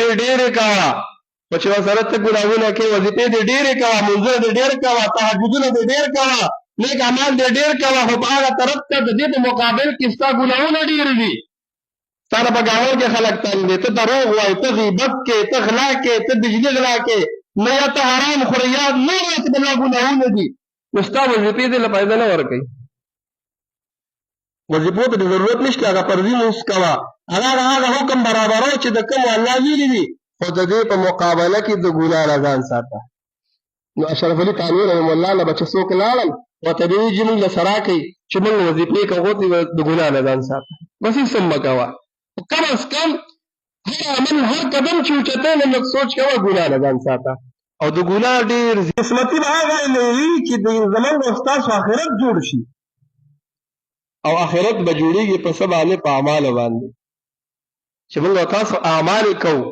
وظیفې ډېرې کوه په چې ورسره ته ګناهونه کوې وظیفې دې ډېرې کوه لمونځونه دې ډېر کوه تهجدونه دې ډېر کوه نیک اعمال دې ډېر کوه خو په هغه طرف ته د دې په مقابل کې ستا ګناهونه ډېر دي ستا نه په ګاونډ کې خلک تنګ دي ته دروغ وایې ته غیبت کې ته غلا کې ته بجلي غلا کې نه یا ته حرام خورې یا نه وایې چې بلا ګناهونه دي نو ستا وظیفې دې له فایده نه ورکوي وظیفو ته د ضرورت نشته هغه فرضي لمونځ کوه هغه حکم برابرو چې د کوم الله ویلي دي خو د دې په مقابله کې د ګناه نه ځان ساته نو اشرف علي تانوي رحم الله له به چې څوک لاړل ورته دې وایي چې موږ له سره کوي چې موږ وظیفې کوو د ګناه نه ځان ساته بس هېڅ هم مه کوه کم از کم هر عمل هر قدم چې اوچتی نه لږ سوچ کوه ګناه نه ځان ساته او د ګناه ډېر قسمتي به هغه وي چې زموږ او ستاسو آخرت جوړ شي او آخرت به جوړېږي په څه باندې په اعمالو باندې چې موږ او تاسو اعمال کوو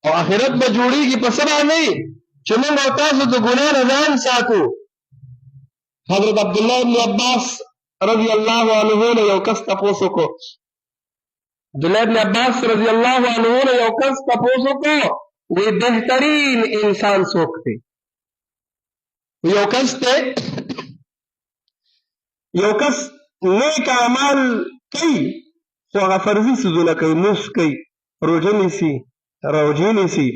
او آخرت به جوړېږي په څه باندې چې موږ او تاسو د ګناه نه ځان ساتو حضرت عبدالله بن عباس رضی الله عنه نه یو کس تپوس وکړو عبدالله بن عباس رضی الله عنه نه یو کس تپوس وکړو وی بهترین انسان څوک دی یو کس ته یو کس نیک اعمال کوي خو هغه فرضي څیزونه کوي لمونځ کوي روژه نیسي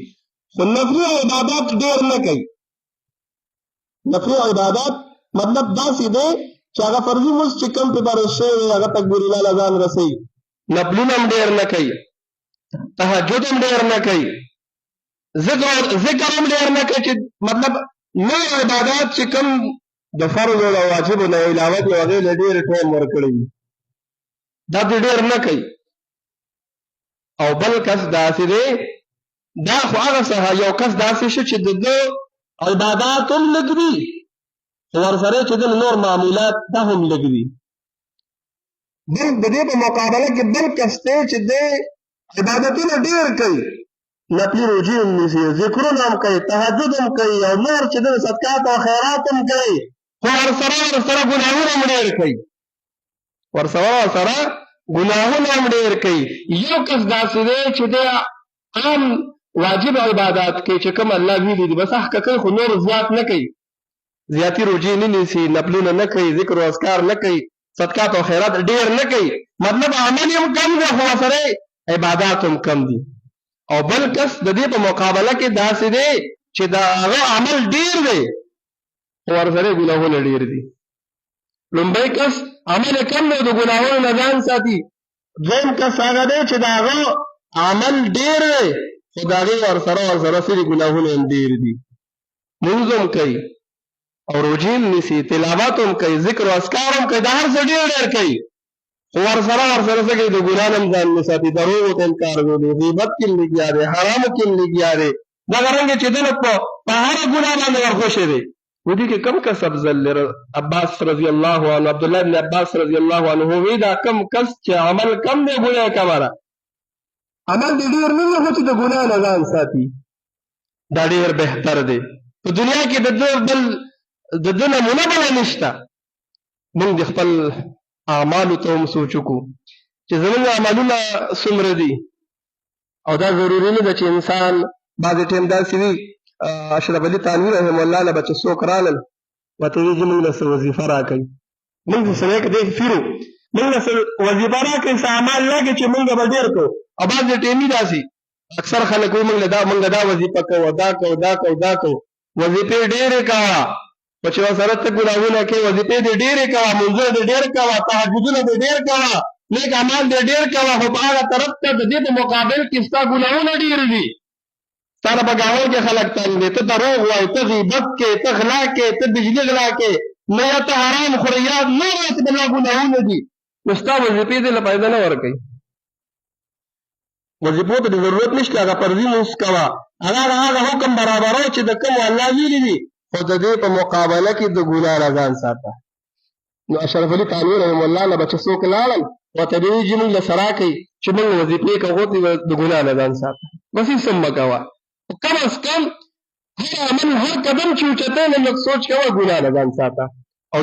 خو نفلي عبادات ډېر نه کوي نفلي عبادات مطلب داسې دی چې هغه فرضي لمونځ چې کوم پې فرض شوی دی هغه تکبیر الله له ځان رسوي نفلونه هم ډېر نه کوي تهجد هم ډېر نه کوي ذکر هم ډېر نه کوي چې مطلب نوې عبادات چې کوم د فرض او واجب نه علاوه دي هغې له ډېر ټایم ورکړی وي دا دې ډېر نه کوي او بل کس داسې دی دا خو هغه څه یو کس داسې شو چې د ده عبادات هم لږ دي خو ورسره چې د نور معمولات دا هم لږ دي د دې په مقابله کې بل کس دی چې دی عبادتونه ډېر کوي نفلي روژې هم نیسي ذکرونه هم کوي تهجد هم کوي او نور چې د صدقات او خیرات هم کوي خو ورسره ګناهونه هم ډېر کوي ورسره ګناهونه هم ډېر کوي یو کس داسې دی چې دی عام واجب عبادات کوي چې کوم الله ویلي دي بس هغه کوي خو نور زیات نه کوي زیاتي روژې نه نیسي نفلونه نه کوي ذکر او اذکار نه کوي صدقات او خیرات ډېر نه کوي مطلب عمل هم کم دی خو ورسره عبادات هم کم دي او بل کس د دې په مقابله کې داسې دی چې د هغه عمل ډېر دی خو ورسره ګناهونه ډېر دي لومبی کس عمل کم دی د ګناهونو نه ځان ساتي دویم کس هغه دی چې د هغه عمل ډېر دی خو د هغې ورسره سرې ګناهونه هم ډېر دي لمونځ هم کوي او روژې هم نیسي تلاوت هم کوي ذکر او اذکار هم کوي دا هر څه ډېر ډېر کوي خو ورسره څه کوي د ګناه نه هم ځان نه ساتي دروغو ته انکار کوي غیبت کې هم لګیا دی حرامو کې هم لګیا دی دغه رنګه چې دنه په هره ګناه باندې ورخوشی دی و دې کې کم کس افضل دی عباس رضی الله عنه عبدالله بن عباس رضی الله عنه وی دا کم کس چې عمل کم دی ګناه کمه ده عمل دې ډېر نه دی خو چې د ګناه نه ځان ساتي دا ډېر بهتر دی په دنیا کې د ده نمونه بله نشته موږ د خپل اعمالو ته هم سوچ وکړو چې زموږ عملونه څومره دي او دا ضروري نه ده چې انسان بعضې ټایم داسې وي اشرف علي تانوي رحم الله له به چې څوک رالل ورته وایي چې موږ له څه وظیفه راکوي موږ چې سړی که دی فیرو موږ له څه وظیفه راکوي څه اعمال راکوي چې موږ به ډېر کوو او بعضې ټایمي داسې اکثر خلک وایي موږ دا وظیفه کوو دا کوو وظیفې ډېرې کوه خو چې ورسره ته ګناهونه کوې وظیفې دې ډېرې کوه لمونځونه دې ډېر کوه تهجدونه دې ډېر کوه نیک اعمال دې ډېر کوه خو په هغه طرف ته د دې په مقابل کې ستا ګناهونه ډېر دي ستا نه په ګاونډ کې خلک تنګ دي ته دروغ وایې ته غیبت کې ته غلا کې ته بجلي غلا کې نه یا ته حرام خورې یا نه وایې چې بلا ګناهونه دي نو ستا وظیفې دې له فایده نه ورکوي وظیفو ته د ضرورت نشته هغه فرضي لمونځ کوه هغه حکم برابرو چې د کوم الله ویلي دي خو د دې په مقابله کې د ګناه نه ځان ساته نو اشرف علي تانوي رحم الله له به چې څوک لاړل ورته دې وایي چې موږ له سره کوي چې موږ وظیفې کوو د ګناه نه ځان ساته بس هېڅ هم مه کوه کم از کم هر عمل هر قدم چې اوچتی نه لږ سوچ کوه ګناه نه ځان ساته او